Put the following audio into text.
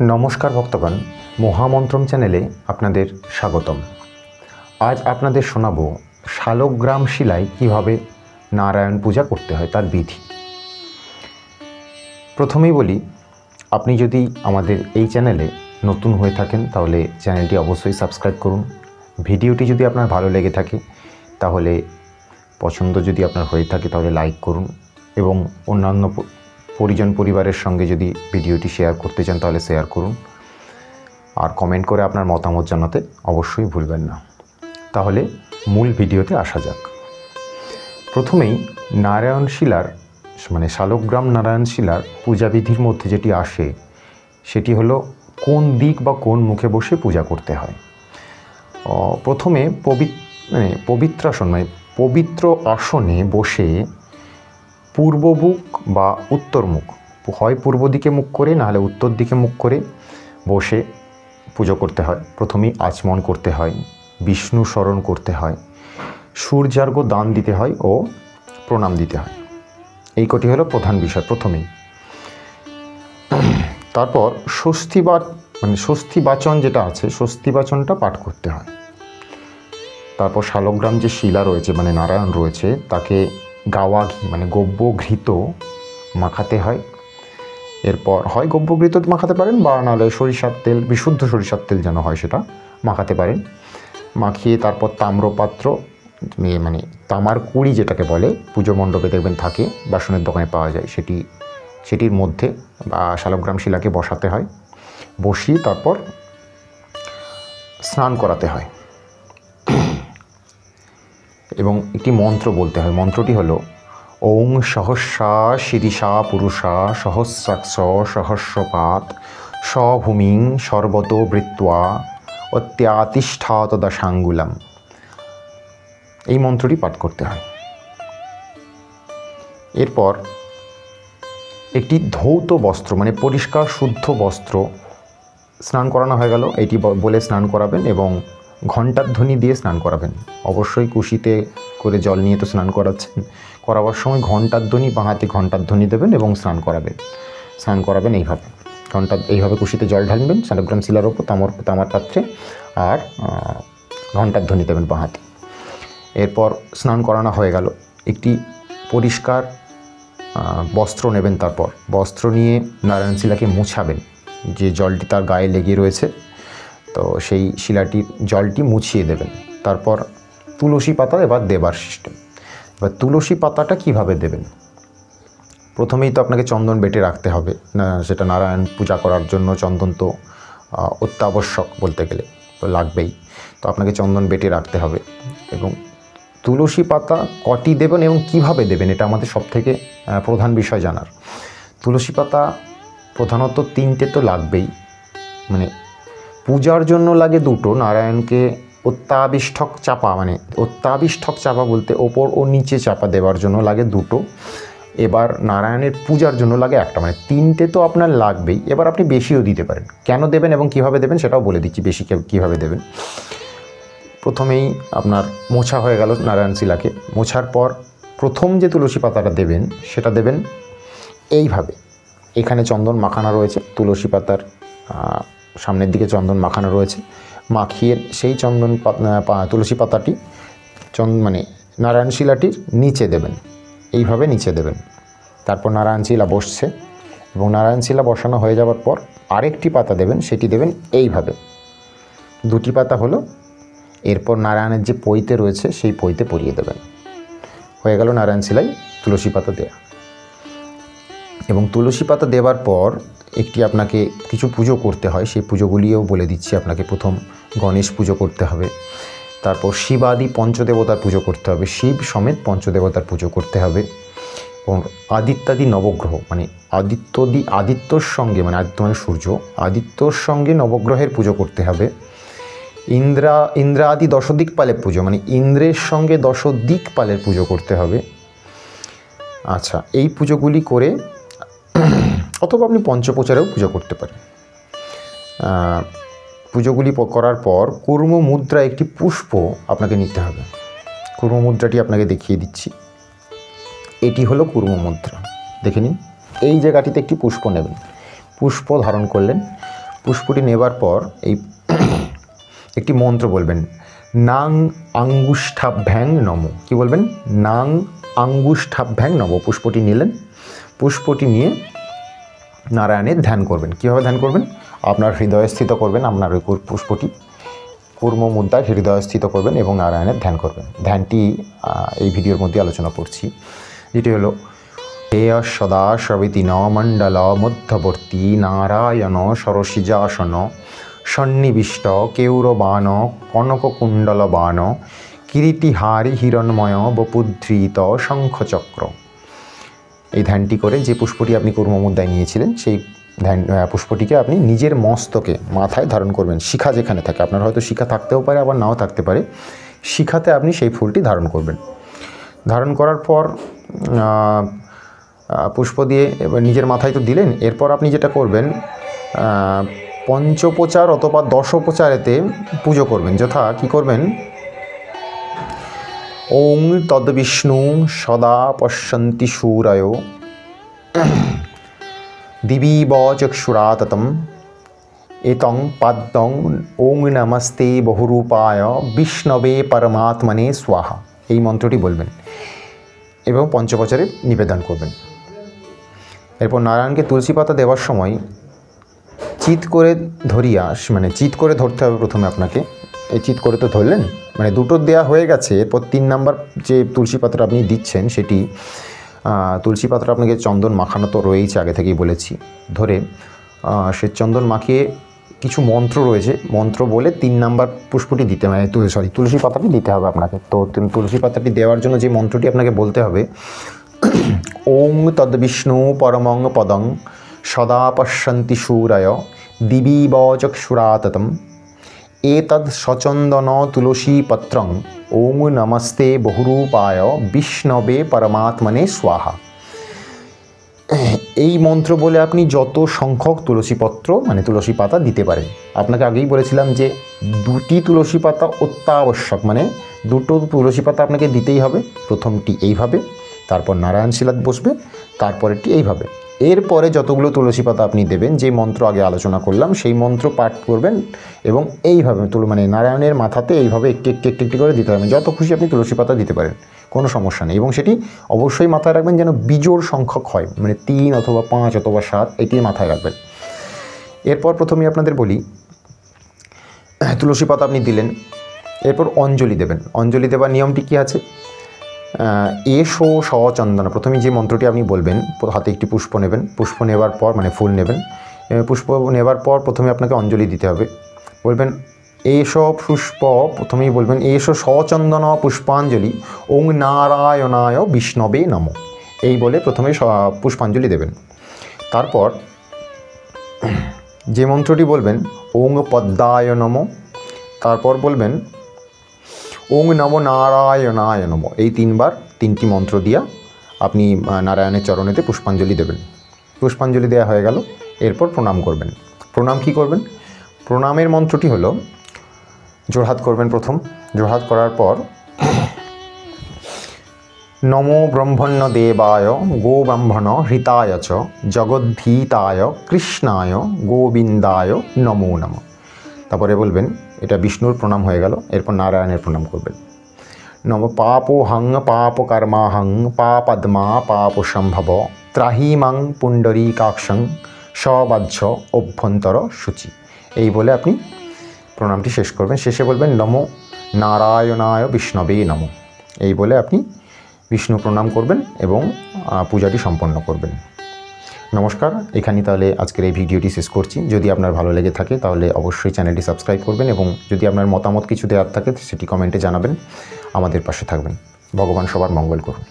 নমস্কার ভক্তগণ, মহামন্ত্রম চ্যানেলে আপনাদের স্বাগতম। আজ আপনাদের শোনাবো শালগ্রাম শিলায় কিভাবে নারায়ণ পূজা করতে হয় তার বিধি। প্রথমেই বলি, আপনি যদি আমাদের এই চ্যানেলে নতুন হয়ে থাকেন তাহলে চ্যানেলটি অবশ্যই সাবস্ক্রাইব করুন। ভিডিওটি যদি আপনার ভালো লেগে থাকে তাহলে পছন্দ যদি আপনার হয়ে থাকে তাহলে লাইক করুন এবং অন্যান্য পরিজন পরিবারের সঙ্গে যদি ভিডিওটি শেয়ার করতে চান তাহলে শেয়ার করুন, আর কমেন্ট করে আপনার মতামত জানাতে অবশ্যই ভুলবেন না। তাহলে মূল ভিডিওতে আসা যাক। প্রথমেই নারায়ণ শিলার শালগ্রাম নারায়ণ শিলার পূজাবিধির মধ্যে যেটি আসে সেটি হলো কোন দিক বা কোন মুখে বসে পূজা করতে হয়। প্রথমে পবিত্র আসনে বসে পূর্বমুখ বা উত্তরমুখ, হয় পূর্ব দিকে মুখ করে নাহলে উত্তর দিকে মুখ করে বসে পুজো করতে হয়। প্রথমেই আচমন করতে হয়, বিষ্ণু স্মরণ করতে হয়, সূর্যার্ঘ্য দান দিতে হয় ও প্রণাম দিতে হয়। এই কটি হলো প্রধান বিষয় প্রথমেই। তারপর স্বস্তি বাচন যেটা আছে, স্বস্তি বাচনটা পাঠ করতে হয়। তারপর শালগ্রাম যে শিলা রয়েছে নারায়ণ রয়েছে তাকে গাওয়া ঘি গব্য ঘৃত মাখাতে হয়। এরপর হয় গব্য ঘৃত মাখাতে পারেন বা নাহলে সরিষার তেল, বিশুদ্ধ সরিষার তেল যেন হয় সেটা মাখাতে পারেন। মাখিয়ে তারপর তাম্রপাত্র তামার কুড়ি যেটাকে বলে, পুজো মণ্ডপে দেখবেন থাকে, বাসনের দোকানে পাওয়া যায়, সেটির মধ্যে বা শালগ্রাম শিলাকে বসাতে হয়। বসিয়ে তারপর স্নান করাতে হয় এবং একটি মন্ত্র বলতে হয়। মন্ত্রটি হলো ওং সহস্রা শিরিষা পুরুষা সহস্রাক্ষ সহস্রপাত স্বভূমিং সর্বতো বৃত্ত্বা অত্যাতিষ্ঠাত দশাঙ্গুলম। এই মন্ত্রটি পাঠ করতে হয়। এরপর একটি ধৌত বস্ত্র পরিষ্কার শুদ্ধ বস্ত্র, স্নান করানো হয়ে গেল, এটি বলে স্নান করাবেন এবং ঘণ্টার ধ্বনি দিয়ে স্নান করাবেন। অবশ্যই কুশিতে করে জল নিয়ে তো স্নান করাবার সময় ঘণ্টার ধ্বনি, বাঁ হাতে ঘণ্টার ধ্বনি দেবেন এবং স্নান করাবেন এইভাবে কুশিতে জল ঢালবেন শালগ্রাম শিলার ওপর তামার পাত্রে, আর ঘণ্টার ধ্বনি দেবেন বাঁ হাতে। এরপর স্নান করানো হয়ে গেল, একটি পরিষ্কার বস্ত্র নেবেন। তারপর বস্ত্র নিয়ে নারায়ণ শিলাকে মুছাবেন, যে জলটি তার গায়ে লেগে রয়েছে, তো সেই শিলাটির জলটি মুছিয়ে দেবেন। তারপর তুলসী পাতা এবার দেবার সিস্টেম। এবার তুলসী পাতাটা কিভাবে দেবেন? প্রথমেই তো আপনাকে চন্দন বেটে রাখতে হবে, সেটা নারায়ণ পূজা করার জন্য চন্দন তো অত্যাবশ্যক বলতে গেলে, তো লাগবেই। তো আপনাকে চন্দন বেটে রাখতে হবে এবং তুলসী পাতা কটি দেবেন এবং কিভাবে দেবেন এটা আমাদের সবথেকে প্রধান বিষয় জানার। তুলসী পাতা প্রধানত 3টে তো লাগবেই, পূজার জন্য লাগে 2টো। নারায়ণকে অত্যাবিষ্ঠক চাপা বলতে ওপর ও নিচে চাপা দেওয়ার জন্য লাগে 2টো। এবার নারায়ণের পূজার জন্য লাগে 1টা, 3টে তো আপনার লাগবেই। এবার আপনি বেশিও দিতে পারেন। কেন দেবেন এবং কিভাবে দেবেন সেটাও বলে দিচ্ছি, বেশি কিভাবে দেবেন। প্রথমেই আপনার মোছা হয়ে গেল নারায়ণ শিলাকে। মোছার পর প্রথম যে তুলসী পাতাটা দেবেন সেটা দেবেন এইভাবে। এখানে চন্দন মাখানো রয়েছে, তুলসী পাতার সামনের দিকে চন্দন মাখানো রয়েছে। মাখিয়ে সেই তুলসী পাতাটি নারায়ণ শিলাটির নিচে দেবেন, এইভাবে নিচে দেবেন। তারপর নারায়ণ শিলা বসছে এবং নারায়ণ শিলা বসানো হয়ে যাওয়ার পর আরেকটি পাতা দেবেন, সেটি দেবেন এইভাবে। 2টি পাতা হলো। এরপর নারায়ণের যে পৈতে রয়েছে সেই পৈতে পরিয়ে দেবেন। হয়ে গেল নারায়ণ শিলায় তুলসী পাতা দেয়া। এবং তুলসী পাতা দেওয়ার পর একটি আপনাকে কিছু পুজো করতে হয়, সেই পুজোগুলিও বলে দিচ্ছি আপনাকে। প্রথম গণেশ পুজো করতে হবে, তারপর শিবাদি পঞ্চদেবতার পুজো করতে হবে, শিব সমেত পঞ্চদেবতার পুজো করতে হবে। এবং আদিত্যাদি নবগ্রহ আদিত্যর সঙ্গে আদিত্য সূর্য, আদিত্যর সঙ্গে নবগ্রহের পুজো করতে হবে। ইন্দ্রাদি দশদিকপালের পুজো ইন্দ্রের সঙ্গে 10 দিকপালের পুজো করতে হবে। আচ্ছা, এই পুজোগুলি করে অথবা আপনি পঞ্চপ্রচারেও পুজো করতে পারেন। পুজোগুলি করার পর কুর্ম মুদ্রা একটি পুষ্প আপনাকে নিতে হবে। কুর্ম মুদ্রাটি আপনাকে দেখিয়ে দিচ্ছি। এটি হলো কুর্ম মুদ্রা, দেখে নিন। এই জায়গাটিতে একটি পুষ্প নেবেন, পুষ্প ধারণ করলেন। পুষ্পটি নেবার পর এই একটি মন্ত্র বলবেন, নাং আঙ্গুষ্ঠাভ্যাং নম। কি বলবেন? নাং আঙ্গুষ্ঠাভ্যাং নম। পুষ্পটি নিলেন, পুষ্পটি নিয়ে নারায়ণের ধ্যান করবেন। কীভাবে ধ্যান করবেন? আপনার হৃদয়স্থিত করবেন, আপনার ওই পুষ্পটি কূর্ম মুদ্রায় হৃদয়স্থিত করবেন এবং নারায়ণের ধ্যান করবেন। ধ্যানটি এই ভিডিওর মধ্যে আলোচনা করছি, যেটি হলো হেয় সদা সবিতিন মণ্ডল মধ্যবর্তী নারায়ণ সরসিজাসন সন্নিবিষ্ট কেউরবাণ কনককুণ্ডলবাণ কিরীটিহারি হিরণময় বপুদ্ধৃত শঙ্খচক্র। এই ধ্যানটি করে যে পুষ্পটি আপনি কূর্ম মুদ্রায় নিয়েছিলেন সেই ধ্যান পুষ্পটিকে আপনি নিজের মস্তকে মাথায় ধারণ করবেন। শিখা যেখানে থাকে, আপনার হয়তো শিখা থাকতেও পারে আবার নাও থাকতে পারে, শিখাতে আপনি সেই ফুলটি ধারণ করবেন। ধারণ করার পর পুষ্প দিয়ে এবার নিজের মাথায় তো দিলেন, এরপর আপনি যেটা করবেন পঞ্চোপচার অথবা দশোপচারেতে পুজো করবেন। যথা কী করবেন? ওং তদ্বিষ্ণু সদা পশ্যন্তি শূরয় দিবীব চক্ষুরাততম এতং পাদ্যং ওং নমস্তে বহুরূপায় বিষ্ণবে পরমাত্মনে স্বাহা। এই মন্ত্রটি বলবেন এবং পঞ্চোপচারে নিবেদন করবেন। এরপর নারায়ণকে তুলসী পাতা দেওয়ার সময় চিৎ করে ধরিয়া, মানে চিৎ করে ধরতে হবে প্রথমে আপনাকে। এই চিৎ করে তো ধরলেন, মানে দুটো দেয়া হয়ে গেছে। এরপর 3 নাম্বার যে তুলসী পাতাটা আপনি দিচ্ছেন সেটি তুলসী পাতাটা আপনাকে চন্দন মাখানো তো রয়েছে, আগে থেকেই বলেছি। ধরে সে চন্দন মাখিয়ে কিছু মন্ত্র রয়েছে, মন্ত্র বলে 3 নাম্বার পুষ্পটি দিতে মানে তুলসী পাতাটি দিতে হবে আপনাকে। তো তুলসী পাতাটি দেওয়ার জন্য যে মন্ত্রটি আপনাকে বলতে হবে, ওং তদ্বিষ্ণু পরমং পদং সদা পশ্যন্তি শূরয় দিবীব চক্ষুরাততম এতদ সচন্দন তুলসী পত্রং ওং নমস্তে বহুরূপায় বিষ্ণবে পরমাত্মনে স্বাহা। এই মন্ত্র বলে আপনি যত সংখ্যক তুলসীপত্র মানে তুলসী পাতা দিতে পারেন। আপনাকে আগেই বলেছিলাম যে 2টি তুলসী পাতা অত্যাবশ্যক, মানে 2টো তুলসী পাতা আপনাকে দিতেই হবে। প্রথমটি এইভাবে, তারপর নারায়ণ শিলাত বসবে, তারপরেরটি এইভাবে। এরপরে যতগুলো তুলসী পাতা আপনি দেবেন, যে মন্ত্র আগে আলোচনা করলাম সেই মন্ত্র পাঠ করবেন এবং এইভাবে মানে নারায়ণের মাথাতে এইভাবে একটি করে দিতে হবে। যত খুশি আপনি তুলসী পাতা দিতে পারেন, কোনো সমস্যা নেই। এবং সেটি অবশ্যই মাথায় রাখবেন যেন বিজোড় সংখ্যক হয়, মানে 3 অথবা 5 অথবা 7, এটি মাথায় রাখবেন। এরপর প্রথমেই আপনাদের বলি, তুলসী পাতা আপনি দিলেন, এরপর অঞ্জলি দেবেন। অঞ্জলি দেওয়ার নিয়মটি কী আছে? এসো সচন্দন। প্রথমে যে মন্ত্রটি আপনি বলবেন, হাতে একটি পুষ্প নেবেন, পুষ্প নেবার পর মানে ফুল নেবেন, পুষ্প নেবার পর প্রথমে আপনাকে অঞ্জলি দিতে হবে। বলবেন এসো পুষ্প, প্রথমেই বলবেন এসো সচন্দন পুষ্পাঞ্জলি ওং নারায়ণায় বিষ্ণবে নম। এই বলে প্রথমে পুষ্পাঞ্জলি দেবেন। তারপর যে মন্ত্রটি বলবেন ওং পদ্মায় নম, তারপর বলবেন ওং নমো নারায়ণায় নম। এই 3বার 3টি মন্ত্র দিয়া আপনি নারায়ণের চরণেতে পুষ্পাঞ্জলি দেবেন। পুষ্পাঞ্জলি দেওয়া হয়ে গেল, এরপর প্রণাম করবেন। প্রণাম কি করবেন? প্রণামের মন্ত্রটি হলো, জোড়হাত করবেন। প্রথম জোড়হাত করার পর নমো ব্রহ্মণ্য দেবায় গো ব্রাহ্মণ হৃতায় চ জগদ্ধিতায় কৃষ্ণায় গোবিন্দায় নমো নমঃ। তারপরে বলবেন, এটা বিষ্ণুর প্রণাম হয়ে গেল। এরপর নারায়ণের প্রণাম করবেন। নম পাপোহং পাপ কর্মাহং পাপদ্মা পাপ সম্ভব ত্রাহিমাং পুণ্ডরীকাক্ষং সবাহ্য অভ্যন্তর সূচি। এই বলে আপনি প্রণামটি শেষ করবেন। শেষে বলবেন নমো নারায়ণায় বিষ্ণবে নমঃ। এই বলে আপনি বিষ্ণু প্রণাম করবেন এবং পূজাটি সম্পন্ন করবেন। নমস্কার, এখানেই তাহলে আজকের এই ভিডিওটি শেষ করছি। যদি আপনার ভালো লেগে থাকে তাহলে অবশ্যই চ্যানেলটি সাবস্ক্রাইব করবেন এবং যদি আপনার মতামত কিছু দেওয়ার থাকে সেটি কমেন্টে জানাবেন। আমাদের পাশে থাকবেন। ভগবান সবার মঙ্গল করুন।